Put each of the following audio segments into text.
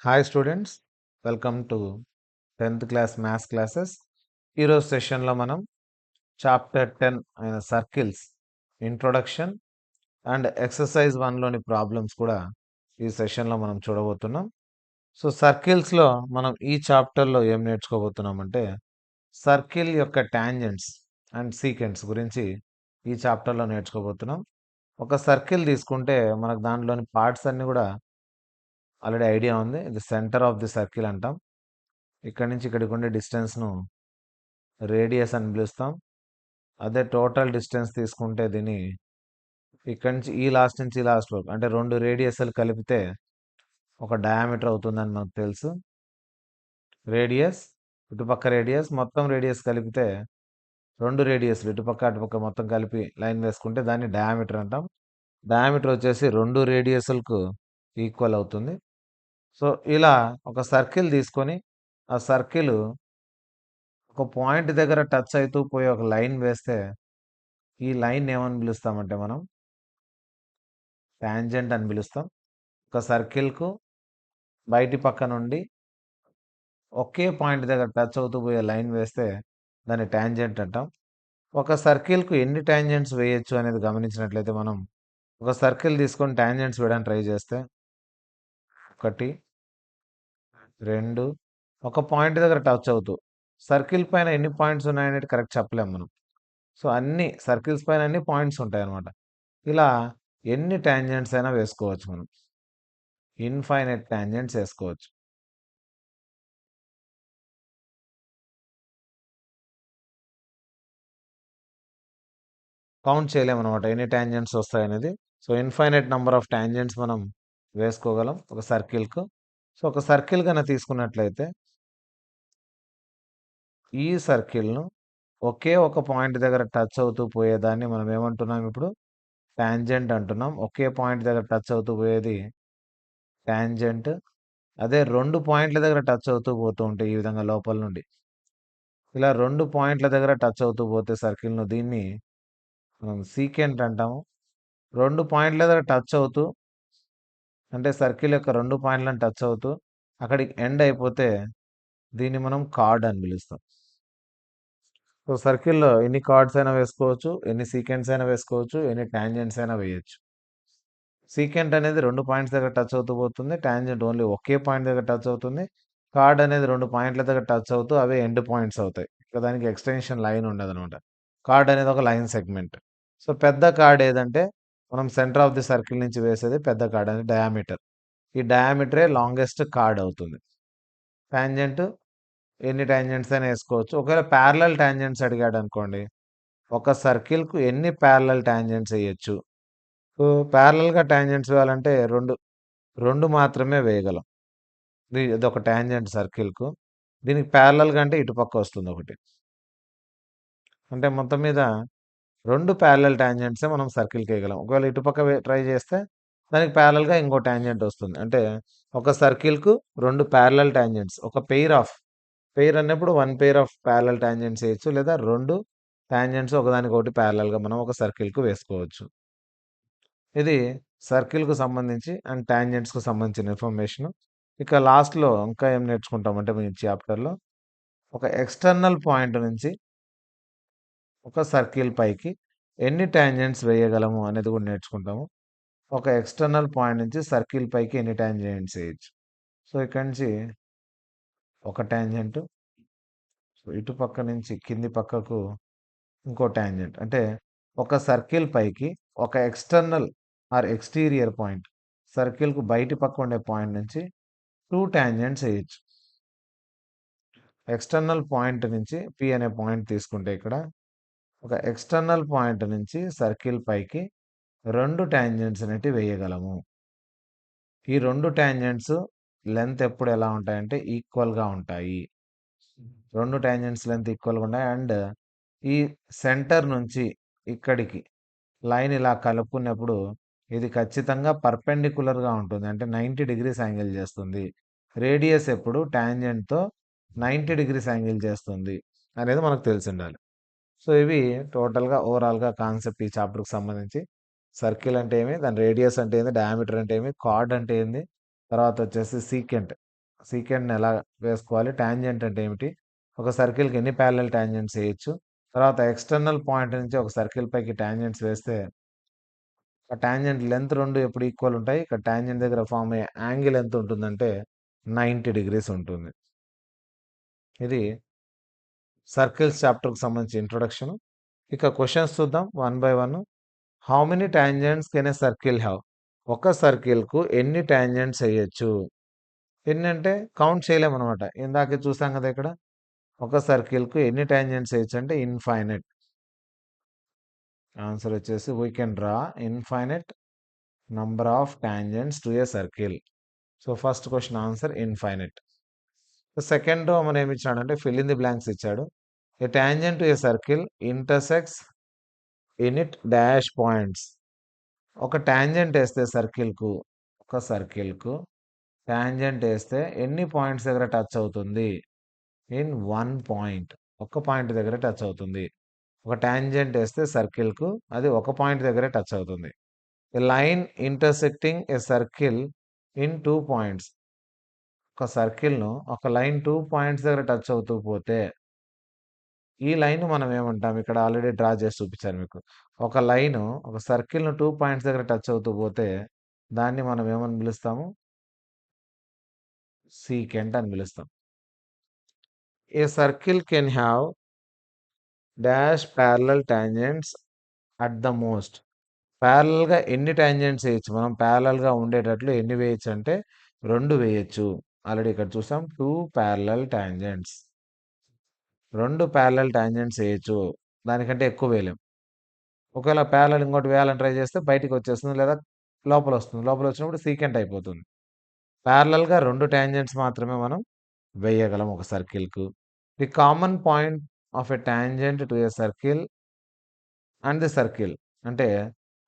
Hi students, welcome to 10th class maths classes. ఈరోజు సెషన్లో మనం చాప్టర్ 10 అయిన సర్కిల్స్ ఇంట్రొడక్షన్ అండ్ ఎక్సర్సైజ్ 1లోని ప్రాబ్లమ్స్ కూడా ఈ సెషన్లో మనం చూడబోతున్నాం. సో సర్కిల్స్లో మనం ఈ చాప్టర్లో ఏం నేర్చుకోబోతున్నామంటే సర్కిల్ యొక్క టాంజెంట్స్ అండ్ సీకెంట్స్ గురించి ఈ చాప్టర్లో నేర్చుకోబోతున్నాం. ఒక సర్కిల్ తీసుకుంటే మనకు దాంట్లోని పార్ట్స్ అన్నీ కూడా ఆల్రెడీ ఐడియా ఉంది. ఇది సెంటర్ ఆఫ్ ది సర్కిల్ అంటాం. ఇక్కడి నుంచి ఇక్కడికి ఉండే డిస్టెన్స్ను రేడియస్ అని పిలుస్తాం. అదే టోటల్ డిస్టెన్స్ తీసుకుంటే దీన్ని ఇక్కడి నుంచి ఈ లాస్ట్ నుంచి ఈ లాస్ట్ వరకు అంటే 2 రేడియస్లు కలిపితే ఒక డయామీటర్ అవుతుందని మనకు తెలుసు. రేడియస్ ఇటుపక్క రేడియస్ మొత్తం రేడియస్ కలిపితే 2 రేడియస్లు ఇటుపక్క అటుపక్క మొత్తం కలిపి లైన్ వేసుకుంటే దాన్ని డయామీటర్ అంటాం. డయామీటర్ వచ్చేసి 2 రేడియస్లకు ఈక్వల్ అవుతుంది. సో ఇలా ఒక సర్కిల్ తీసుకొని ఆ సర్కిల్ ఒక పాయింట్ దగ్గర టచ్ అవుతూ పోయి ఒక లైన్ వేస్తే ఈ లైన్ ఏమని పిలుస్తామంటే మనం టాంజెంట్ అని పిలుస్తాం. ఒక సర్కిల్కు బయటి పక్క నుండి ఒకే పాయింట్ దగ్గర టచ్ అవుతూ పోయే లైన్ వేస్తే దాన్ని టాంజెంట్ అంటాం. ఒక సర్కిల్కు ఎన్ని టాంజెంట్స్ వేయొచ్చు అనేది గమనించినట్లయితే మనం ఒక సర్కిల్ తీసుకొని టాంజెంట్స్ వేయడానికి ట్రై చేస్తే 1, 2 ఒక పాయింట్ దగ్గర టచ్ అవుతూ సర్కిల్ పైన ఎన్ని పాయింట్స్ ఉన్నాయనేది కరెక్ట్ చెప్పలేము మనం. సో అన్ని సర్కిల్స్ పైన అన్ని పాయింట్స్ ఉంటాయి అన్నమాట. ఇలా ఎన్ని టాంజెంట్స్ అయినా వేసుకోవచ్చు మనం. ఇన్ఫైనైట్ టాంజెంట్స్ వేసుకోవచ్చు. కౌంట్ చేయలేమన్నమాట ఎన్ని టాంజెంట్స్ వస్తాయనేది. So infinite number of tangents మనం వేసుకోగలం ఒక సర్కిల్కు. సో ఒక సర్కిల్ కనుక తీసుకున్నట్లయితే ఈ సర్కిల్ను ఒకే ఒక పాయింట్ దగ్గర టచ్ అవుతూ పోయేదాన్ని మనం ఏమంటున్నాం ఇప్పుడు టాంజెంట్ అంటున్నాం. ఒకే పాయింట్ దగ్గర టచ్ అవుతూ పోయేది టాంజెంట్. అదే 2 పాయింట్ల దగ్గర టచ్ అవుతూ పోతూ ఉంటాయి ఈ విధంగా లోపల నుండి. ఇలా 2 పాయింట్ల దగ్గర టచ్ అవుతూ పోతే సర్కిల్ను దీన్ని మనం సీకెంట్ అంటాము. 2 పాయింట్ల దగ్గర టచ్ అవుతూ అంటే సర్కిల్ యొక్క 2 పాయింట్లను టచ్ అవుతూ అక్కడికి ఎండ్ అయిపోతే దీన్ని మనం కార్డ్ అని పిలుస్తాం. సో సర్కిల్‌లో ఎన్ని కార్డ్స్ అయినా వేసుకోవచ్చు, ఎన్ని సీకెంట్స్ అయినా వేసుకోవచ్చు, ఎన్ని టాంజెంట్స్ అయినా వేయొచ్చు. సీకెంట్ అనేది 2 పాయింట్స్ దగ్గర టచ్ అవుతూ పోతుంది. టాంజెంట్ ఓన్లీ ఒకే పాయింట్ దగ్గర టచ్ అవుతుంది. కార్డ్ అనేది 2 పాయింట్ల దగ్గర టచ్ అవుతూ అవే ఎండ్ పాయింట్స్ అవుతాయి. ఇక దానికి ఎక్స్‌టెన్షన్ లైన్ ఉండదనమాట. కార్డ్ అనేది ఒక లైన్ సెగ్మెంట్. సో పెద్ద కార్డ్ ఏదంటే మనం సెంటర్ ఆఫ్ ది సర్కిల్ నుంచి వేసేది పెద్ద కార్డ్ అనేది డయామీటర్. ఈ డయామీటరే లాంగెస్ట్ కార్డ్ అవుతుంది. టాంజెంట్ ఎన్ని టాంజెంట్స్ అయినా వేసుకోవచ్చు. ఒకవేళ ప్యారలల్ టాంజెంట్స్ అడిగాడనుకోండి, ఒక సర్కిల్‌కు ఎన్ని ప్యారలల్ టాంజెంట్స్ ఎయొచ్చు. సో ప్యారలల్‌గా టాంజెంట్స్ వేయాలంటే 2 మాత్రమే వేయగలం. ఇదొక టాంజెంట్ సర్కిల్‌కు. దీనికి ప్యారలల్‌గా అంటే ఇటుపక్క వస్తుంది ఒకటి. అంటే మొత్తం మీద 2 ప్యారలల్ టాంజెంట్సే మనం సర్కిల్‌కి ఎయగలం. ఒకవేళ ఇటుపక్క ట్రై చేస్తే దానికి ప్యారలల్‌గా ఇంకో టాంజెంట్ వస్తుంది. అంటే ఒక సర్కిల్‌కు 2 ప్యారలల్ టాంజెంట్స్. ఒక పెయిర్ అన్నప్పుడు 1 పెయిర్ ఆఫ్ ప్యారలల్ టాంజెంట్స్ ఎయొచ్చు. లేదా 2 టాంజెంట్స్ ఒకదానికొకటి ప్యారలల్‌గా మనం ఒక సర్కిల్‌కు వేసుకోవచ్చు. ఇది సర్కిల్‌కు సంబంధించి అండ్ టాంజెంట్స్‌కు సంబంధించిన ఇన్ఫర్మేషను. ఇక లాస్ట్‌లో ఇంకా ఏం నేర్చుకుంటామంటే ఈ చాప్టర్‌లో ఒక ఎక్స్‌టర్నల్ పాయింట్ నుంచి ఒక సర్కిల్ పైకి ఎన్ని టాంజెంట్స్ వేయగలము అనేది కూడా నేర్చుకుంటాము. ఒక ఎక్స్‌టర్నల్ పాయింట్ నుంచి సర్కిల్ పైకి ఎన్ని టాంజెంట్స్ ఎయొచ్చు. సో ఇక్కడి నుంచి ఒక టాంజెంట్, ఇటు పక్క నుంచి కింది పక్కకు ఇంకో టాంజెంట్. అంటే ఒక సర్కిల్ పైకి ఒక ఎక్స్‌టర్నల్ ఆర్ ఎక్స్‌టీరియర్ పాయింట్ సర్కిల్‌కు బయటి పక్క ఉండే పాయింట్ నుంచి 2 టాంజెంట్స్ ఎయొచ్చు. ఎక్స్‌టర్నల్ పాయింట్ నుంచి పి అనే పాయింట్ తీసుకుంటే ఇక్కడ ఒక ఎక్స్‌టర్నల్ పాయింట్ నుంచి సర్కిల్ పైకి 2 టాంజెంట్స్ అనేటివి వేయగలము. ఈ 2 టాంజెంట్స్ లెంత్ ఎప్పుడు ఎలా ఉంటాయంటే ఈక్వల్‌గా ఉంటాయి. 2 టాంజెంట్స్ లెంత్ ఈక్వల్‌గా ఉన్నాయి. అండ్ ఈ సెంటర్ నుంచి ఇక్కడికి లైన్ ఇలా కలుపుకున్నప్పుడు ఇది ఖచ్చితంగా పర్పెండిక్యులర్‌గా ఉంటుంది. అంటే 90 డిగ్రీస్ యాంగిల్ చేస్తుంది. రేడియస్ ఎప్పుడు టాంజెంట్‌తో 90 డిగ్రీస్ యాంగిల్ చేస్తుంది అనేది మనకు తెలిసుండాలి. సో ఇవి టోటల్‌గా ఓవరాల్‌గా కాన్సెప్ట్ ఈ చాప్టర్‌కి సంబంధించి. సర్కిల్ అంటే ఏమి? దాని రేడియస్ అంటే ఏంది? డయామీటర్ అంటే ఏమి? కార్డ్ అంటే ఏంది? తర్వాత వచ్చేసి సీకెంట్ సీకెంట్ని ఎలా వేసుకోవాలి, టాంజెంట్ అంటే ఏమిటి, ఒక సర్కిల్కి ఎన్ని ప్యారలల్ టాంజెంట్స్ వేయచ్చు, తర్వాత ఎక్స్టర్నల్ పాయింట్ నుంచి ఒక సర్కిల్ పైకి టాంజెంట్స్ వేస్తే ఆ టాంజెంట్ లెంత్ రెండు ఎప్పుడు ఈక్వల్ ఉంటాయి. ఇక్కడ టాంజెంట్ దగ్గర ఫామ్ అయ్యే యాంగిల్ ఎంత ఉంటుందంటే 90 డిగ్రీస్ ఉంటుంది. ఇది సర్కిల్స్ చాప్టర్కి సంబంధించి ఇంట్రొడక్షన్. ఇక క్వశ్చన్స్ చూద్దాం one by one. How many tangents can a circle have? ఒక సర్కిల్కు ఎన్ని టాంజెంట్స్ వేయచ్చు? ఎన్ని అంటే కౌంట్ చేయలేమన్నమాట. ఇందాకే చూసాం కదా ఇక్కడ. ఒక సర్కిల్కు ఎన్ని టాంజెంట్స్ వేయచ్చు అంటే ఇన్ఫైనైట్. ఆన్సర్ వచ్చేసి we can draw infinite number of tangents to a circle. So first question answer infinite. Second row మనం ఏమి ఇచ్చాడంటే ఫిల్ ఇన్ ది బ్లాంక్స్ ఇచ్చాడు. A tangent to a circle intersects in it dash points. ఒక tangent వేస్తే సర్కిల్కు, ఒక సర్కిల్కు tangent వేస్తే ఎన్ని points దగ్గర టచ్ అవుతుంది? In one point. ఒక పాయింట్ దగ్గర టచ్ అవుతుంది. ఒక టాంజెంట్ వేస్తే సర్కిల్కు అది ఒక పాయింట్ దగ్గర టచ్ అవుతుంది. A line intersecting a circle in 2 points. ఒక సర్కిల్ను ఒక లైన్ 2 పాయింట్స్ దగ్గర టచ్ అవుతూ పోతే ఈ లైన్ మనం ఏమంటాం, ఇక్కడ ఆల్రెడీ డ్రా చేసి చూపించాను మీకు. ఒక లైన్ ఒక సర్కిల్ను 2 పాయింట్స్ దగ్గర టచ్ అవుతూ పోతే దాన్ని మనం ఏమని పిలుస్తాము? సీకెంట్ అని పిలుస్తాం. A circle can have dash parallel tangents at the most. ప్యారలల్గా ఎన్ని టాంజెంట్స్ వేయచ్చు? మనం ప్యారలల్గా ఉండేటట్లు ఎన్ని వేయచ్చు అంటే 2 వేయచ్చు. ఆల్రెడీ ఇక్కడ చూసాం 2 ప్యారలల్ టాంజెంట్స్. 2 ప్యారలల్ టాంజెంట్స్ వేయచ్చు. దానికంటే ఎక్కువ వేయలేం. ఒకవేళ ప్యారలల్ ఇంకోటి వేయాలని ట్రై చేస్తే బయటికి వచ్చేస్తుంది, లేదా లోపల వస్తుంది. లోపల వచ్చినప్పుడు సీకెంట్ అయిపోతుంది. ప్యారలల్గా 2 టాంజెంట్స్ మాత్రమే మనం వేయగలం ఒక సర్కిల్కు. The common point of a tangent to a circle and the circle అంటే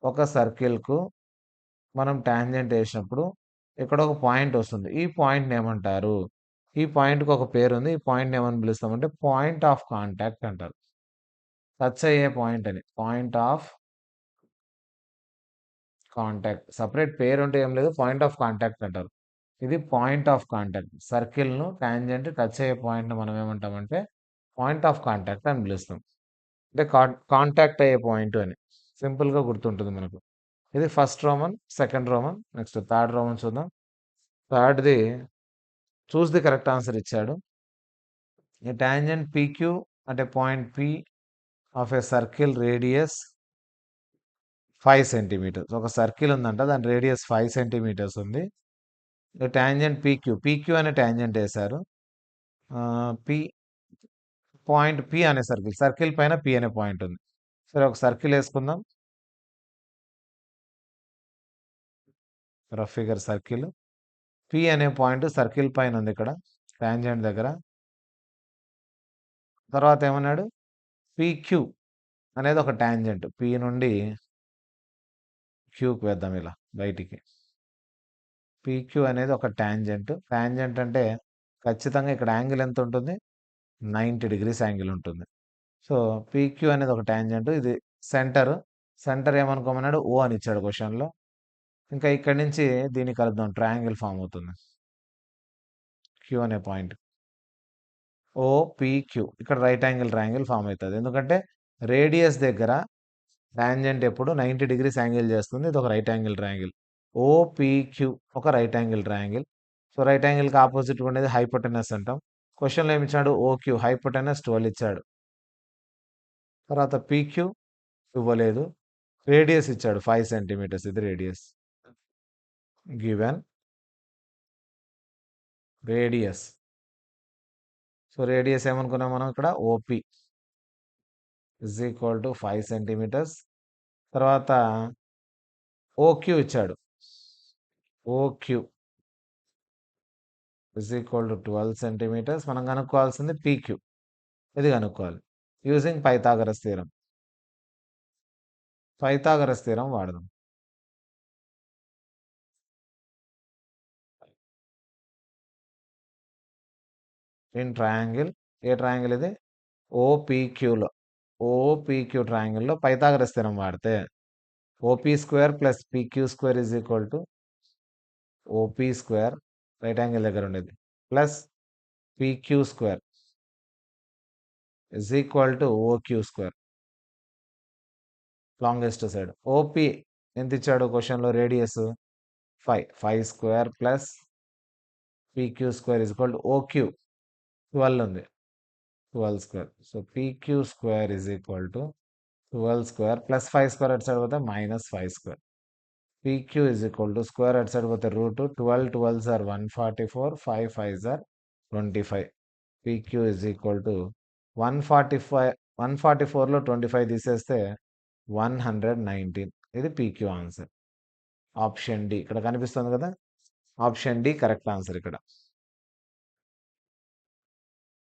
ఒక సర్కిల్కు మనం టాంజెంట్ వేసినప్పుడు ఇక్కడ ఒక పాయింట్ వస్తుంది. ఈ పాయింట్ని ఏమంటారు? ఈ పాయింట్కి ఒక పేరు ఉంది. ఈ పాయింట్ని ఏమని పిలుస్తామంటే పాయింట్ ఆఫ్ కాంటాక్ట్ అంటారు. టచ్ అయ్యే పాయింట్ అని. Point of contact. సపరేట్ పేరు అంటే ఏం లేదు. పాయింట్ ఆఫ్ కాంటాక్ట్ అంటారు. ఇది పాయింట్ ఆఫ్ కాంటాక్ట్. సర్కిల్ను టాంజెంట్ టచ్ అయ్యే పాయింట్ని మనం ఏమంటామంటే పాయింట్ ఆఫ్ కాంటాక్ట్ అని పిలుస్తాం. అంటే కాంటాక్ట్ అయ్యే పాయింట్ అని. సింపుల్గా గుర్తుంటుంది మనకు. ఇది first Roman, second Roman. Next third Roman చూద్దాం. థర్డ్ది చూస్ ది కరెక్ట్ ఆన్సర్ ఇచ్చాడు. ఏ టాంజెంట్ పీక్యూ అంటే point P of a circle radius 5 centimetres. ఒక సర్కిల్ ఉందంట, దాని రేడియస్ 5 సెంటీమీటర్స్ ఉంది. టాంజెంట్ పీక్యూ, పీక్యూ అనే టాంజెంట్ వేశారు. పి పాయింట్ పి అనే సర్కిల్, సర్కిల్ పైన పి అనే పాయింట్ ఉంది. సరే ఒక సర్కిల్ వేసుకుందాం. Rough figure circle. పి అనే పాయింట్ సర్కిల్ పైన ఉంది ఇక్కడ టాంజెంట్ దగ్గర. తర్వాత ఏమన్నాడు? పీక్యూ అనేది ఒక టాంజెంట్. పి నుండి క్యూకి వేద్దాం ఇలా బయటికి. పీక్యూ అనేది ఒక టాంజెంట్. టాంజెంట్ అంటే ఖచ్చితంగా ఇక్కడ యాంగిల్ ఎంత ఉంటుంది? 90 డిగ్రీస్ యాంగిల్ ఉంటుంది. సో పీక్యూ అనేది ఒక టాంజెంట్. ఇది సెంటర్. సెంటర్ ఏమనుకోమన్నాడు? ఓ అని ఇచ్చాడు క్వశ్చన్లో. ఇంకా ఇక్కడి నుంచి దీన్ని కలుద్దాం. ట్రయాంగిల్ ఫామ్ అవుతుంది. క్యూ అనే పాయింట్. ఓపీక్యూ. ఇక్కడ రైట్ యాంగిల్ ట్రయాంగిల్ ఫామ్ అవుతుంది. ఎందుకంటే రేడియస్ దగ్గర టాంజెంట్ ఎప్పుడు 90 డిగ్రీస్ యాంగిల్ చేస్తుంది. ఇది ఒక రైట్ యాంగిల్ ట్రయాంగిల్. ఓపీక్యూ ఒక right angle triangle. So right యాంగిల్కి ఆపోజిట్ ఉండేది హైపోటెనస్ అంటాం. క్వశ్చన్లో ఏమి ఇచ్చాడు? ఓక్యూ హైపోటెనస్ 12 ఇచ్చాడు. తర్వాత పీక్యూ ఇవ్వలేదు. రేడియస్ ఇచ్చాడు 5 సెంటీమీటర్స్. ఇది radius. Given radius. So radius ఏమనుకున్నాం మనం ఇక్కడ? OP is equal to 5 centimetres. తర్వాత ఓక్యూ ఇచ్చాడు. OQ is equal to 12 centimetres. మనం కనుక్కోవాల్సింది పీక్యూ. ఇది కనుక్కోవాలి using Pythagoras theorem. Pythagoras theorem వాడదాం. ఇన్ ట్రయాంగిల్, ఏ ట్రయాంగిల్ ఇది? ఓపీక్యూలో, ఓపీక్యూ ట్రయాంగిల్లో పైథాగరస్ థీరం వాడితే OP square plus PQ square is equal to OP square right angle దగ్గర ఉండేది plus PQ square is equal to OQ square, longest side. OP ఎంత ఇచ్చాడు క్వశ్చన్లో? Radius 5, 5 square plus PQ square is equal to OQ 12 ఉంది, 12 square. So PQ square is equal to 12 square plus 5 square అటు side పోతే minus 5 square. PQ is equal to square అటు side పోతే root 12, 12 or 144, 5 5 or 25. పీక్యూ is equal టు 145, 144లో 25 తీసేస్తే 119. ఇది పీక్యూ ఆన్సర్. ఆప్షన్ డి ఇక్కడ కనిపిస్తుంది కదా, ఆప్షన్ డి కరెక్ట్ ఆన్సర్ ఇక్కడ.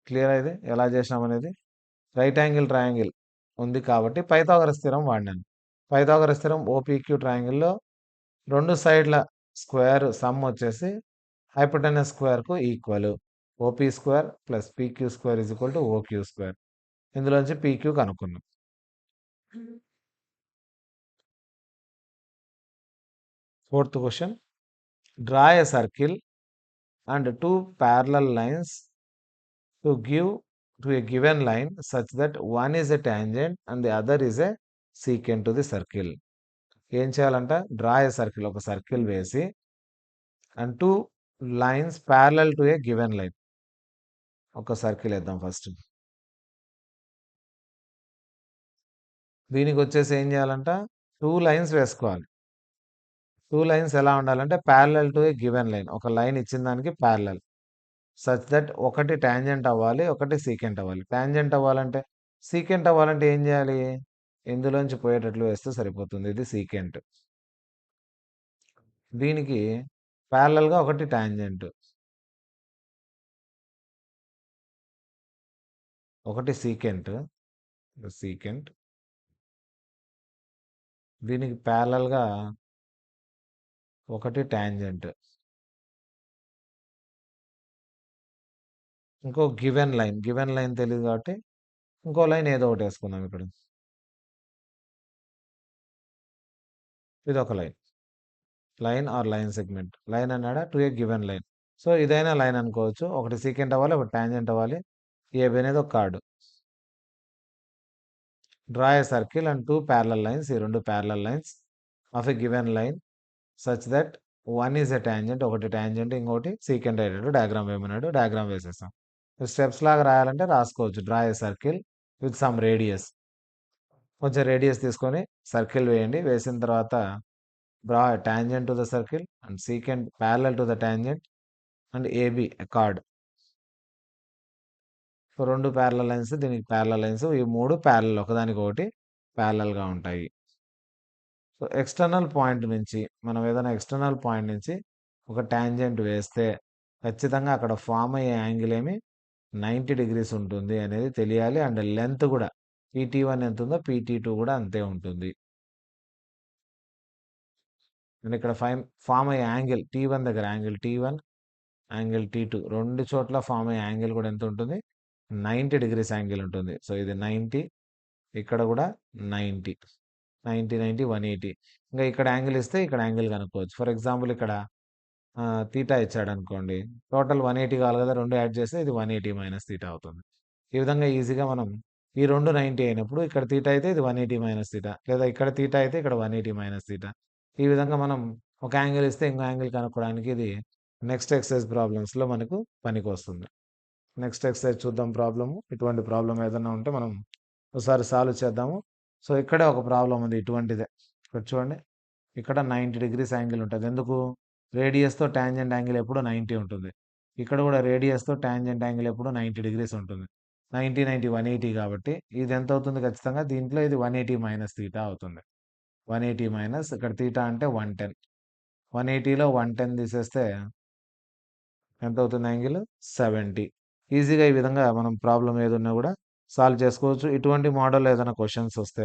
క్లియర్ అయితే ఎలా చేసినాం అనేది. రైట్ యాంగిల్ ట్రయాంగిల్ ఉంది కాబట్టి పైథాగరస్ థీరం వాడినాను. పైథాగరస్ థీరం ఓపీక్యూ ట్రయాంగిల్లో రెండు సైడ్ల స్క్వేర్ సమ్ వచ్చేసి హైపోటెనస్ స్క్వేర్కు equal. OP square plus PQ square is equal to OQ square. ఇందులోంచి పీక్యూ కనుక్కున్నాం. Fourth question, draw a circle and 2 parallel lines to give to a given line such that one is a tangent and the other is a secant to the circle. ఏం చేయాలంట? Draw a circle, ఒక circle వేసి and 2 lines parallel to a given line. ఒక circle వేద్దాం first. దీనికి వచ్చేసి ఏం చేయాలంట? 2 lines వేసుకోవాలి. 2 lines ఎలా ఉండాలంటే parallel to a given line, ఒక లైన్ ఇచ్చిన దానికి parallel సచ్ దట్ ఒకటి టాంజెంట్ అవ్వాలి, ఒకటి సీకెంట్ అవ్వాలి. టాంజెంట్ అవ్వాలంటే, సీకెంట్ అవ్వాలంటే ఏం చేయాలి? ఇందులోంచి పోయేటట్లు వేస్తే సరిపోతుంది. ఇది సీకెంట్. దీనికి ప్యారలల్గా ఒకటి టాంజెంట్, ఒకటి సీకెంట్. సీకెంట్ దీనికి ప్యారలల్గా ఒకటి టాంజెంట్, ఇంకో గివెన్ లైన్. గివెన్ లైన్ తెలియదు కాబట్టి ఇంకో లైన్ ఏదో ఒకటి వేసుకుందాం ఇక్కడ. ఇది ఒక line, line or line segment. Line అన్నాడా? To a given line. So ఇదైనా లైన్ అనుకోవచ్చు. ఒకటి సీకెంట్ అవ్వాలి, ఒకటి టాంజెంట్ అవ్వాలి. ఏబి అనేది ఒక chord. Draw a circle and 2 parallel lines, ఈ రెండు parallel lines of a given line such that one is a tangent, ఒకటి టాంజెంట్, ఇంకోటి సీకెంట్ అయ్యేటట్టు డయాగ్రామ్ వేయమన్నాడు. డయాగ్రామ్ వేసేస్తాం. స్టెప్స్ లాగా రాయాలంటే రాసుకోవచ్చు. Draw a circle with some radius, కొంచెం రేడియస్ తీసుకొని సర్కిల్ వేయండి. వేసిన తర్వాత draw tangent to the circle and secant parallel to the tangent and AB chord. So రెండు ప్యారలల్ లైన్స్, దీనికి ప్యారలల్ లైన్స్, ఈ మూడు ప్యారలల్, ఒకదానికి ఒకటి ప్యారలల్గా ఉంటాయి. సో ఎక్స్టర్నల్ పాయింట్ నుంచి మనం ఏదైనా ఎక్స్టర్నల్ పాయింట్ నుంచి ఒక టాంజెంట్ వేస్తే ఖచ్చితంగా అక్కడ ఫామ్ అయ్యే యాంగిల్ ఏమి 90 degrees ఉంటుంది అనేది తెలియాలి. అండ్ లెంత్ కూడా PT1 ఎంత ఉందో PT2 కూడా అంతే ఉంటుంది. అండ్ ఇక్కడ ఫామ్ అయ్యే యాంగిల్ T1 దగ్గర యాంగిల్ T1, యాంగిల్ T2 రెండు చోట్ల ఫామ్ అయ్యే యాంగిల్ కూడా ఎంత ఉంటుంది? 90 degrees యాంగిల్ ఉంటుంది. సో ఇది 90, ఇక్కడ కూడా 90, 90, 90, 180. ఇంకా ఇక్కడ యాంగిల్ ఇస్తే ఇక్కడ యాంగిల్ కనుక్కోవచ్చు. ఫర్ ఎగ్జాంపుల్ ఇక్కడ తీటా ఇచ్చాడు అనుకోండి, టోటల్ 180 కావాలి కదా, రెండు యాడ్ చేస్తే ఇది 180 మైనస్ తీటా అవుతుంది. ఈ విధంగా ఈజీగా మనం ఈ రెండు 90 అయినప్పుడు ఇక్కడ తీటా అయితే ఇది 180 మైనస్ తీటా, లేదా ఇక్కడ తీటా అయితే ఇక్కడ 180 మైనస్ తీటా. ఈ విధంగా మనం ఒక యాంగిల్ ఇస్తే ఇంకో యాంగిల్ కనుక్కోవడానికి ఇది నెక్స్ట్ ఎక్సర్సైజ్ ప్రాబ్లమ్స్లో మనకు పనికి వస్తుంది. నెక్స్ట్ ఎక్సర్సైజ్ చూద్దాం ప్రాబ్లము. ఇటువంటి ప్రాబ్లం ఏదైనా ఉంటే మనం ఒకసారి సాల్వ్ చేద్దాము. సో ఇక్కడే ఒక ప్రాబ్లం ఉంది ఇటువంటిదే. ఇక్కడ చూడండి, ఇక్కడ 90 degrees యాంగిల్ ఉంటుంది. ఎందుకు? రేడియస్తో టాంజెంట్ యాంగిల్ ఎప్పుడు 90 ఉంటుంది. ఇక్కడ కూడా రేడియస్తో టాంజెంట్ యాంగిల్ ఎప్పుడు 90 degrees ఉంటుంది. 90, 90, 180 కాబట్టి ఇది ఎంత అవుతుంది? ఖచ్చితంగా దీంట్లో ఇది 180 మైనస్ తీటా అవుతుంది. 180 మైనస్ ఇక్కడ తీటా అంటే 110. 180లో 110 తీసేస్తే ఎంత అవుతుంది యాంగిల్? 70. ఈజీగా ఈ విధంగా మనం ప్రాబ్లం ఏదున్నా కూడా సాల్వ్ చేసుకోవచ్చు. ఇటువంటి మోడల్ ఏదైనా క్వశ్చన్స్ వస్తే,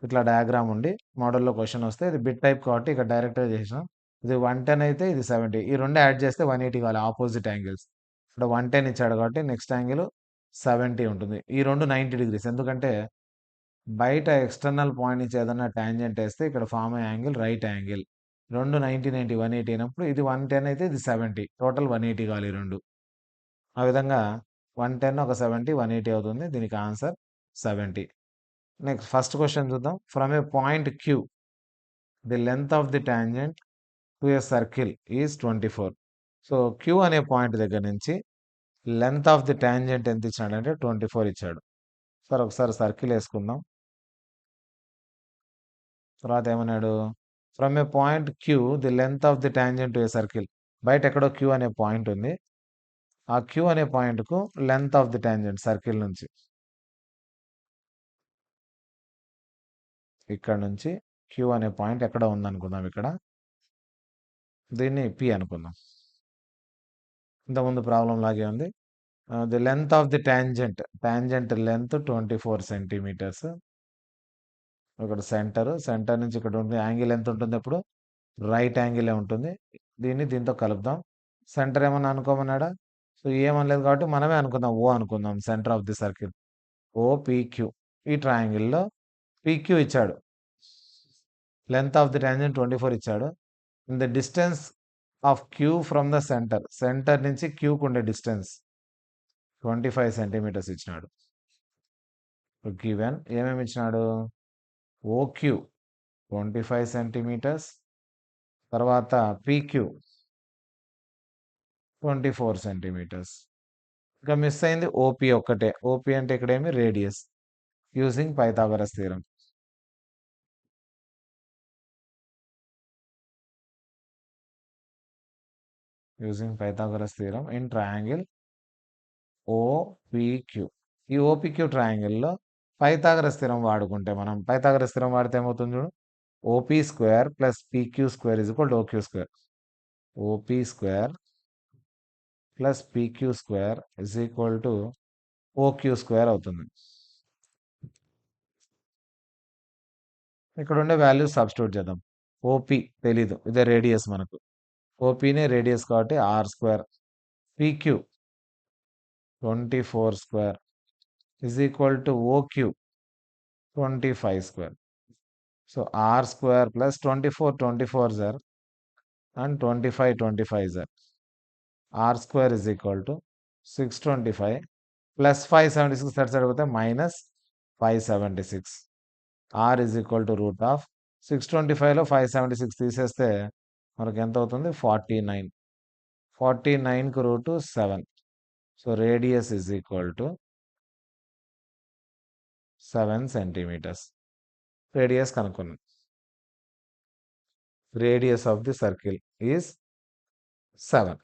ఇట్లా డయాగ్రామ్ ఉండి మోడల్లో క్వశ్చన్ వస్తే, ఇది బిట్ టైప్ కాబట్టి ఇక్కడ డైరెక్ట్గా చేసినాం. ఇది 110 అయితే ఇది 70. ఈ రెండు యాడ్ చేస్తే 180 కావాలి, ఆపోజిట్ యాంగిల్స్. ఇక్కడ 110 ఇచ్చాడు కాబట్టి నెక్స్ట్ యాంగిల్ 70 ఉంటుంది. ఈ రెండు 90 degrees, ఎందుకంటే బయట ఎక్స్టర్నల్ పాయింట్ నుంచి ఏదైనా టాంజెంట్ వేస్తే ఇక్కడ ఫామ్ అయ్యే యాంగిల్ రైట్ యాంగిల్. రెండు 90, 90, 180 అయినప్పుడు ఇది 110 అయితే ఇది 70, టోటల్ 180 కావాలి ఈ రెండు. ఆ విధంగా 110 ఒక 70 180 అవుతుంది. దీనికి ఆన్సర్ 70. నెక్స్ట్ ఫస్ట్ క్వశ్చన్ చూద్దాం. From a point Q the length of the tangent to a circle is 24. So Q అనే పాయింట్ దగ్గర నుంచి లెంత్ ఆఫ్ ది టాంజెంట్ ఎంత ఇచ్చాడంటే 24 ఇచ్చాడు. సరే ఒకసారి సర్కిల్ వేసుకుందాం. తర్వాత ఏమన్నాడు? From a point Q the length of the tangent to a circle. బయట ఎక్కడో Q అనే పాయింట్ ఉంది. ఆ Q అనే పాయింట్కు length of the tangent circle నుంచి ఇక్కడ నుంచి Q అనే పాయింట్ ఎక్కడ ఉందనుకుందాం. ఇక్కడ దీన్ని P అనుకుందాం. ఇంతకుముందు ప్రాబ్లం లాగే ఉంది. The length of the tangent length 24 centimetres. ఇక్కడ సెంటర్ నుంచి ఇక్కడ ఉంటుంది. యాంగిల్ ఎంత ఉంటుంది? ఇప్పుడు రైట్ యాంగిలే ఉంటుంది. దీన్ని దీంతో కలుపుదాం. సెంటర్ ఏమన్నా అనుకోమన్నాడా? సో ఏమనలేదు కాబట్టి మనమే అనుకుందాం. ఓ అనుకుందాం. Centre of the circle OPQ. ఈ ట్రయాంగిల్లో PQ ఇచ్చాడు. లెంత్ ఆఫ్ ది టాంజెంట్ 24 ఇచ్చాడు. In the distance of Q from the centre నుంచి Qకు ఉండే డిస్టెన్స్ 25 సెంటీమీటర్స్ ఇచ్చినాడు. గివెన్ ఏమేమి ఇచ్చినాడు? OQ 25 సెంటీమీటర్స్, తర్వాత PQ 24 సెంటీమీటర్స్. ఇంకా మిస్ అయింది OP ఒక్కటే. OP అంటే ఇక్కడేమి radius. Using Pythagoras theorem. Using Pythagoras theorem in triangle OPQ. ఈ OPQ ట్రయాంగిల్లో పైథాగరస్ థీరం వాడుకుంటే మనం పైథాగరస్ థీరం వాడితే ఏమవుతుంది చూడు? OP square plus PQ square is equal to OQ square. OP square plus PQ square is equal to OQ square అవుతుంది. ఇక్కడ ఉండే వాల్యూస్ సబ్స్టిట్యూట్ చేద్దాం. OP తెలీదు, ఇదే రేడియస్ మనకు. OPనే రేడియస్ కాబట్టి R square. PQ 24 square is equal to OQ 25 square. So R square plus 24 square and 25 square. R square is equal to 625 plus 576 third side పోతే minus 576. R is equal to root of 625లో 576 తీసేస్తే మనకు ఎంత అవుతుంది? 49. 49కు root 7. So radius is equal to 7 centimetres. Radius కనుక్కున్నాం. Radius of the circle is 7.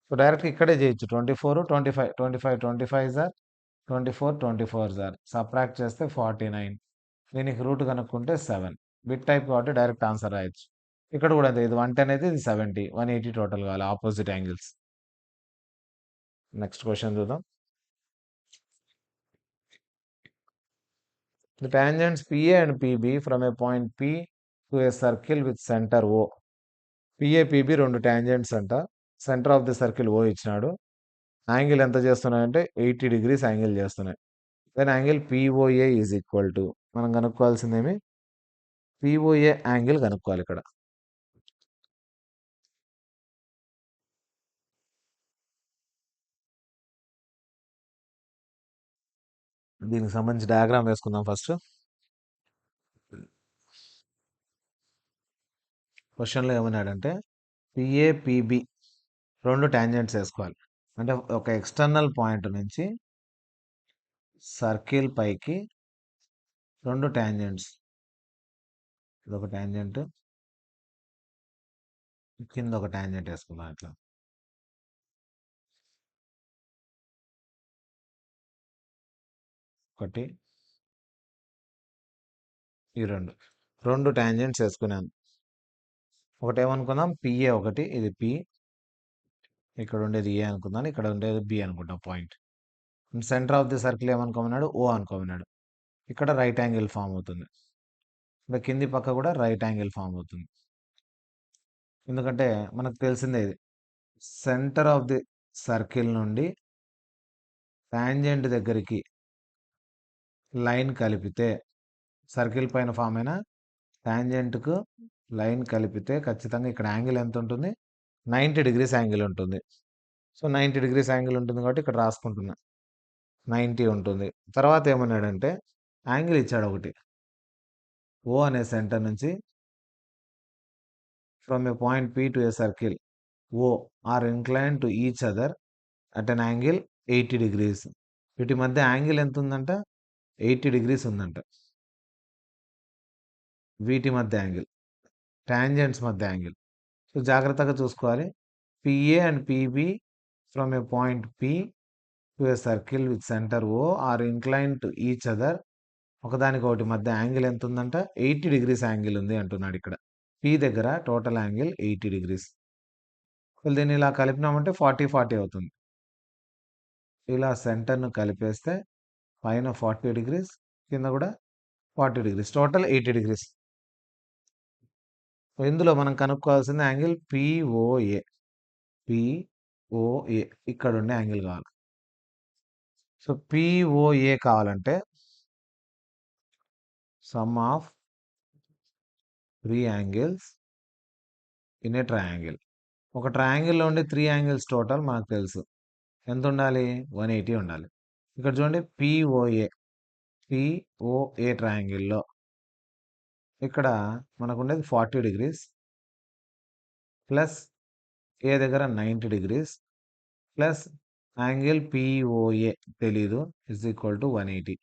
So direct ఇక్కడే చేయొచ్చు. 24 25 25 సార్ 24 సార్ సబ్ట్రాక్ట్ చేస్తే 49. దీనికి రూట్ కనుక్కుంటే 7. బిట్ టైప్ కాబట్టి డైరెక్ట్ ఆన్సర్ రాయొచ్చు. ఇక్కడ కూడా అంతే. ఇది 110 అనేది, ఇది 70, 180 టోటల్ కావాలి ఆపోజిట్ యాంగిల్స్. నెక్స్ట్ క్వశ్చన్ చూద్దాం. The tangents PA and PB from a point P to a circle with center O. PA, PB రెండు టాంజెంట్స్ అంట. Centre of the circle O ఇచ్చినాడు. యాంగిల్ ఎంత చేస్తున్నాయంటే 80 degrees యాంగిల్ చేస్తున్నాయి. Then angle POA is equal to, మనం కనుక్కోవాల్సిందేమి? POA angle కనుక్కోవాలి ఇక్కడ. దీనికి సంబంధించి డయాగ్రామ్ వేసుకుందాం ఫస్ట్. క్వశ్చన్లో ఏమన్నాడంటే PA, PB రెండు టాంజెంట్స్ వేసుకోవాలి. అంటే ఒక ఎక్స్టర్నల్ పాయింట్ నుంచి సర్కిల్ పైకి రెండు టాంజెంట్స్. ఇదొక టాంజెంట్, కింద ఒక టాంజెంట్ వేసుకుందాం ఇట్లా. ఒకటి, ఈ రెండు టాంజెంట్స్ వేసుకున్నాను. ఒకటి ఏమనుకుందాం? PA ఒకటి, ఇది P, ఇక్కడ ఉండేది A అనుకుందాం, ఇక్కడ ఉండేది B అనుకుంటాం point. Centre of the circle ఏమనుకోమన్నాడు? O అనుకోమన్నాడు. ఇక్కడ రైట్ యాంగిల్ ఫామ్ అవుతుంది. ఇక్కడ కింది పక్క కూడా రైట్ యాంగిల్ ఫామ్ అవుతుంది. ఎందుకంటే మనకు తెలిసిందే ఇది. సెంటర్ ఆఫ్ ది సర్కిల్ నుండి టాంజెంట్ దగ్గరికి లైన్ కలిపితే, సర్కిల్ పైన ఫామ్ అయిన టాంజెంట్కు లైన్ కలిపితే ఖచ్చితంగా ఇక్కడ యాంగిల్ ఎంత ఉంటుంది? 90 degrees యాంగిల్ ఉంటుంది. సో 90 డిగ్రీస్ యాంగిల్ ఉంటుంది కాబట్టి ఇక్కడ రాసుకుంటున్నా 90 ఉంటుంది. తర్వాత ఏమన్నాడంటే యాంగిల్ ఇచ్చాడు ఒకటి. ఓ అనే సెంటర్ నుంచి from a point P to a circle O are incline to each other at an angle 80 degrees. వీటి మధ్య యాంగిల్ ఎంత ఉందంట? 80 డిగ్రీస్ ఉందంట. వీటి మధ్య యాంగిల్, టాంజెంట్స్ మధ్య యాంగిల్. సో జాగ్రత్తగా చూసుకోవాలి. PA and PB from a point P to a circle with centre O are incline to each other. ఒకదానికొకటి మధ్య యాంగిల్ ఎంత ఉందంట? 80 డిగ్రీస్ యాంగిల్ ఉంది అంటున్నాడు ఇక్కడ. పి దగ్గర టోటల్ యాంగిల్ 80 డిగ్రీస్. దీన్ని ఇలా కలిపినామంటే 40 40 అవుతుంది. ఇలా సెంటర్ను కలిపేస్తే పైన 40 డిగ్రీస్, కింద కూడా 40 డిగ్రీస్, టోటల్ 80 డిగ్రీస్. ఇందులో మనం కనుక్కోవాల్సిన యాంగిల్ పిఓఏ. పిఓఏ ఇక్కడ ఉండే యాంగిల్ కావాలి. సో పిఓఏ కావాలంటే some of 3 angles in a triangle. ఒక ట్రయాంగిల్లో ఉండే 3 యాంగిల్స్ టోటల్ మనకు తెలుసు. ఎంత ఉండాలి? 180 ఉండాలి. ఇక్కడ చూడండి పిఓఏ. పిఓఏ ట్రయాంగిల్లో ఇక్కడ మనకు ఉండేది 40 డిగ్రీస్ ప్లస్ ఏ దగ్గర 90 డిగ్రీస్ ప్లస్ యాంగిల్ పిఓఏ తెలీదు ఇజ్ ఈక్వల్ టు 180.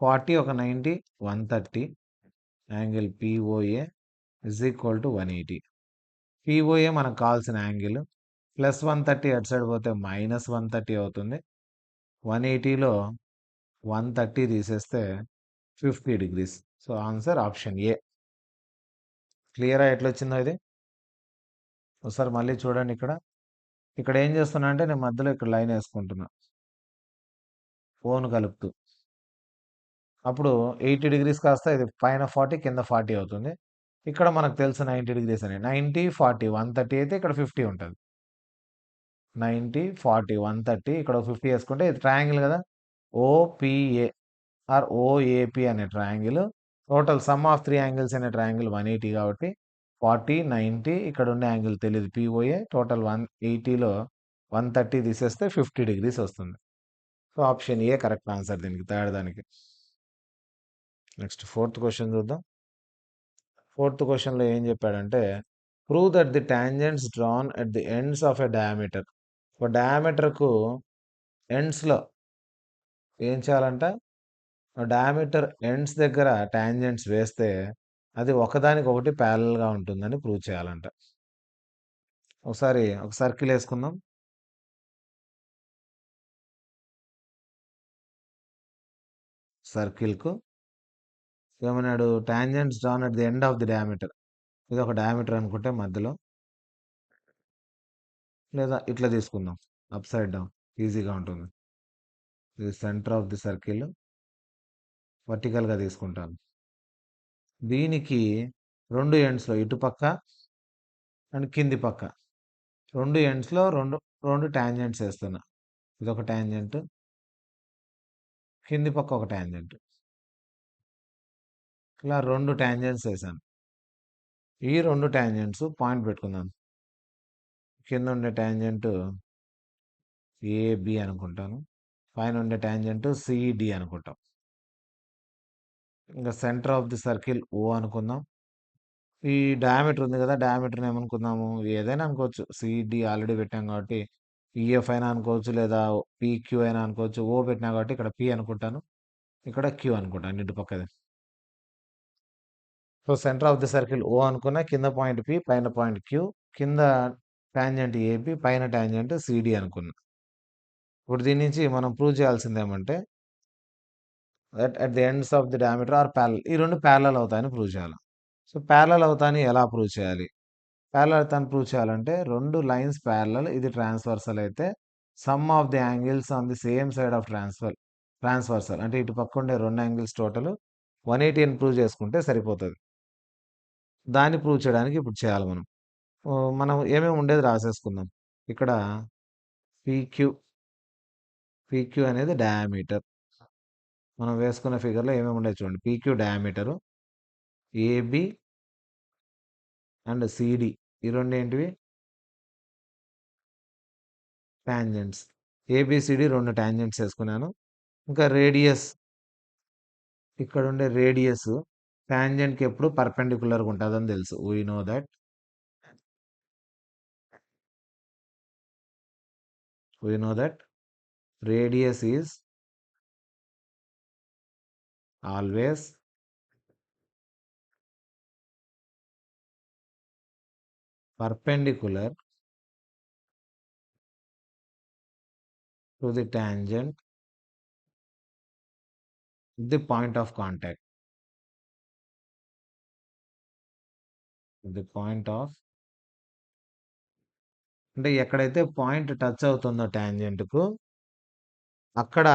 40 ఒక 90 130. Angle POA is equal to 180. POA మనకు కావాల్సిన యాంగిల్. ప్లస్ 130 అటు సైడ్ పోతే మైనస్ 130 అవుతుంది. 180లో 130 తీసేస్తే 50 degrees. So answer option A. క్లియరా ఎట్లా వచ్చిందో ఇది? ఒకసారి మళ్ళీ చూడండి. ఇక్కడ ఏం చేస్తున్నా అంటే నేను మధ్యలో ఇక్కడ లైన్ వేసుకుంటున్నా ఓను కలుపుతూ. అప్పుడు 80 డిగ్రీస్ కాస్త ఇది పైన 40 కింద 40 అవుతుంది. ఇక్కడ మనకు తెలుసు 90 డిగ్రీస్ అని. 90 40 130 అయితే ఇక్కడ 50 ఉంటుంది. 90 40 130 ఇక్కడ 50 వేసుకుంటే ఇది ట్రయాంగిల్ కదా. ఓపిఏ ఆర్ ఓఏపి అనే triangle. Total some of 3 angles అనే ట్రయాంగిల్ 180 కాబట్టి 40 90 ఇక్కడ ఉండే యాంగిల్ తెలియదు పిఓఏ. టోటల్ 180లో 130 తీసేస్తే 50 డిగ్రీస్ వస్తుంది. So option A correct answer దీనికి, థర్డ్ దానికి. నెక్స్ట్ 4th క్వశ్చన్ చూద్దాం. 4th క్వశ్చన్లో ఏం చెప్పాడంటే prove that the tangents drawn at the ends of a diameter. ఒక డయామీటర్కు ఎండ్స్లో ఏం చేయాలంట? డయామీటర్ ఎండ్స్ దగ్గర టాంజెంట్స్ వేస్తే అది ఒకదానికొకటి ప్యారలల్గా ఉంటుందని ప్రూవ్ చేయాలంట. ఒకసారి ఒక సర్కిల్ వేసుకుందాం. సర్కిల్కు ఏమన్నాడు? Tangents drawn at the end of the diameter. ఇది ఒక డయామీటర్ అనుకుంటే మధ్యలో, లేదా ఇట్లా తీసుకుందాం అప్ సైడ్ డౌన్, ఈజీగా ఉంటుంది. ఇది సెంటర్ ఆఫ్ ది సర్కిల్, వర్టికల్గా తీసుకుంటాను. దీనికి 2 ఎండ్స్లో ఇటుపక్క అండ్ కింది పక్క 2 ఎండ్స్లో రెండు టాంజెంట్స్ వేస్తున్నా. ఇదొక టాంజెంట్, కింది పక్క ఒక టాంజెంట్. ఇలా 2 టాంజెంట్స్ వేసాను. ఈ 2 టాంజెంట్స్ పాయింట్ పెట్టుకుందాం. కింద ఉండే టాంజెంట్ ఏబి అనుకుంటాను, పైన ఉండే టాంజెంట్ సిడి అనుకుంటాం. ఇంకా సెంటర్ ఆఫ్ ది సర్కిల్ ఓ అనుకుందాం. ఈ డయామీటర్ ఉంది కదా, డయామీటర్ని ఏమనుకుందాము? ఏదైనా అనుకోవచ్చు. సిడి ఆల్రెడీ పెట్టాం కాబట్టి ఈఎఫ్ అయినా అనుకోవచ్చు, లేదా పీక్యూ అయినా అనుకోవచ్చు. ఓ పెట్టినా కాబట్టి ఇక్కడ పి అనుకుంటాను, ఇక్కడ క్యూ అనుకుంటాను ఇటు పక్కది. So centre of the circle O అనుకున్నా, కింద పాయింట్ పి, పైన పాయింట్ క్యూ, కింద టాంజెంట్ ఏపి, పైన టాంజెంట్ సిడి అనుకున్నా. ఇప్పుడు దీని నుంచి మనం ప్రూవ్ చేయాల్సింది ఏమంటే at the ends of the diameter are parallel, ఈ 2 ప్యారలల్ అవుతాయని ప్రూవ్ చేయాలి. సో ప్యారలల్ అవుతాయని ఎలా ప్రూవ్ చేయాలి? ప్యారలల్ అవుతాయని ప్రూవ్ చేయాలంటే 2 లైన్స్ ప్యారలల్, ఇది ట్రాన్స్వర్సల్ అయితే some of the angles on the same side of transversal అంటే ఇటు పక్క ఉండే 2 యాంగిల్స్ టోటల్ 180 అని ప్రూవ్ చేసుకుంటే సరిపోతుంది. దాన్ని ప్రూవ్ చేయడానికి ఇప్పుడు చేయాలి మనం. మనం ఏమేమి ఉండేది రాసేసుకుందాం. ఇక్కడ పీక్యూ అనేది డయామీటర్. మనం వేసుకున్న ఫిగర్లో ఏమేమి ఉండేది చూడండి. PQ diameter, AB and CD ఈ 2 ఏంటివి? టాంజెంట్స్. ఏబిసిడి 2 టాంజెంట్స్ వేసుకున్నాను. ఇంకా రేడియస్, ఇక్కడ ఉండే రేడియస్ టాంజెంట్కి ఎప్పుడు పర్పెండికులర్గా ఉంటుందని తెలుసు. We know that. Radius is always perpendicular to the tangent at the point of contact. The point of, అంటే ఎక్కడైతే పాయింట్ టచ్ అవుతుందో టాంజెంట్కు అక్కడ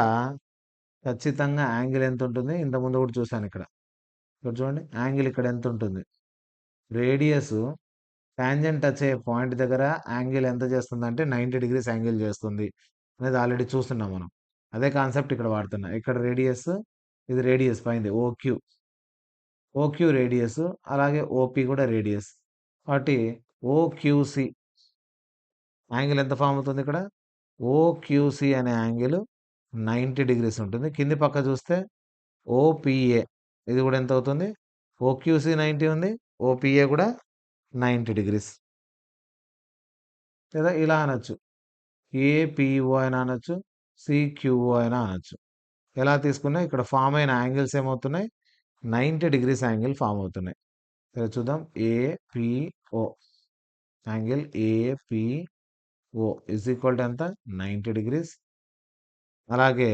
ఖచ్చితంగా యాంగిల్ ఎంత ఉంటుంది? ఇంతకుముందు కూడా చూశాను ఇక్కడ. ఇక్కడ చూడండి, యాంగిల్ ఇక్కడ ఎంత ఉంటుంది? రేడియస్ టాంజెంట్ టచ్ అయ్యే పాయింట్ దగ్గర యాంగిల్ ఎంత చేస్తుందంటే 90 డిగ్రీస్ యాంగిల్ చేస్తుంది అనేది ఆల్రెడీ చూస్తున్నాం మనం. అదే కాన్సెప్ట్ ఇక్కడ వాడుతున్నా. ఇక్కడ రేడియస్, ఇది రేడియస్ పైంది ఓక్యూ రేడియస్, అలాగే ఓపీ కూడా రేడియస్. కాబట్టి ఓక్యూసి యాంగిల్ ఎంత ఫామ్ అవుతుంది ఇక్కడ? ఓక్యూసి అనే యాంగిల్ 90 డిగ్రీస్ ఉంటుంది. కింది పక్క చూస్తే ఓపిఏ, ఇది కూడా ఎంత అవుతుంది? ఓక్యూసి 90 ఉంది, ఓపిఏ కూడా 90 డిగ్రీస్. లేదా ఇలా అనొచ్చు, ఏపీఓ అయినా అనొచ్చు, సిక్యూఓ అయినా అనొచ్చు. ఎలా తీసుకున్నా ఇక్కడ ఫామ్ అయిన యాంగిల్స్ ఏమవుతున్నాయి? 90 డిగ్రీస్ యాంగిల్ ఫామ్ అవుతున్నాయి. సరే చూద్దాం. APO angle APO is equal to ఎంత? 90 డిగ్రీస్. అలాగే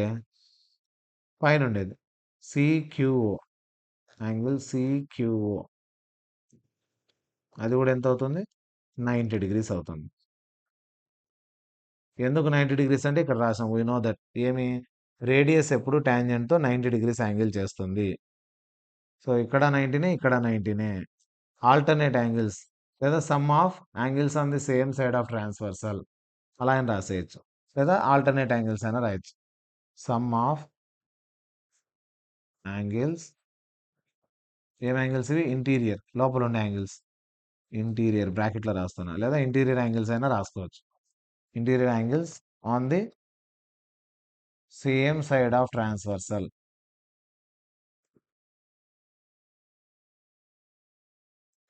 పైన ఉండేది సిక్యూఓ యాంగిల్ సిక్యూఓ, అది కూడా ఎంత అవుతుంది? 90 డిగ్రీస్ అవుతుంది. ఎందుకు 90 డిగ్రీస్ అంటే ఇక్కడ రాసాం. We know that. ఏమి? రేడియస్ ఎప్పుడు టాంజెంట్తో 90 డిగ్రీస్ యాంగిల్ చేస్తుంది. సో ఇక్కడ 90నే, ఇక్కడ 90నే. ఆల్టర్నేట్ యాంగిల్స్ లేదా some of angles on the same side of transversal అలా అని రాసేయచ్చు. లేదా ఆల్టర్నేట్ యాంగిల్స్ అయినా రాయొచ్చు. సమ్ ఆఫ్ యాంగిల్స్, ఏం యాంగిల్స్ ఇవి? ఇంటీరియర్, లోపల ఉండే యాంగిల్స్. ఇంటీరియర్ బ్రాకెట్లో రాస్తున్నా, లేదా ఇంటీరియర్ యాంగిల్స్ అయినా రాసుకోవచ్చు. Interior angles on the same side of transversal.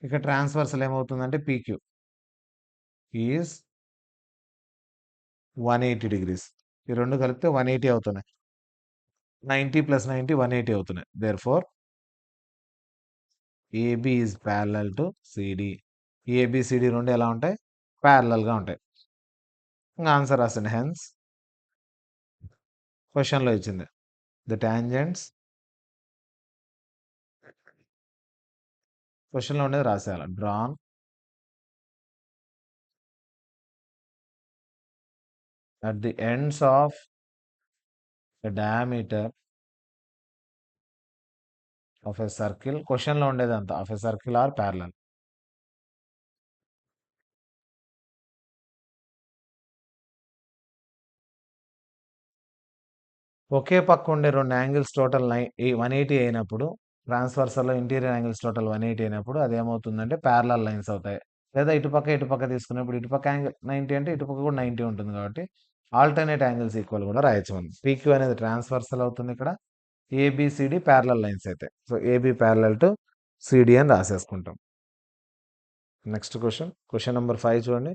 ఇక ట్రాన్స్వర్సల్ ఏమవుతుందంటే పీక్యూ ఈజ్ 180 డిగ్రీస్. ఈ రెండు కలిపితే 180 అవుతున్నాయి. 90 + 90 180 అవుతున్నాయి. Therefore AB is parallel to CD. ABCD రెండు ఎలా ఉంటాయి? ప్యారలల్గా ఉంటాయి. ఇంకా ఆన్సర్ రాసింది. హెన్స్ క్వశ్చన్లో ఇచ్చింది ద టాంజెంట్స్, క్వశ్చన్లో ఉండేది రాసేయాలి. Drawn at the ends of the diameter of a circle. క్వశ్చన్లో ఉండేది అంత of a circle are parallel. ఒకే పక్క ఉండే రెండు యాంగిల్స్ టోటల్ 180 అయినప్పుడు, ట్రాన్స్వర్సల్లో ఇంటీరియర్ యాంగిల్స్ టోటల్ 180 అయినప్పుడు అది ఏమవుతుందంటే ప్యారలల్ లైన్స్ అవుతాయి. లేదా ఇటుపక్క తీసుకున్నప్పుడు ఇటుపక్క యాంగిల్ 90 అంటే ఇటుపక్క కూడా 90 ఉంటుంది. కాబట్టి ఆల్టర్నేట్ యాంగిల్స్ ఈక్వల్ కూడా రాయొచ్చు మనం. పీక్యూ అనేది ట్రాన్స్వర్సల్ అవుతుంది. ఇక్కడ ఏబిసిడి ప్యారలల్ లైన్స్ అయితే, so AB parallel to CD అని రాసేసుకుంటాం. నెక్స్ట్ క్వశ్చన్ నెంబర్ 5 చూడండి.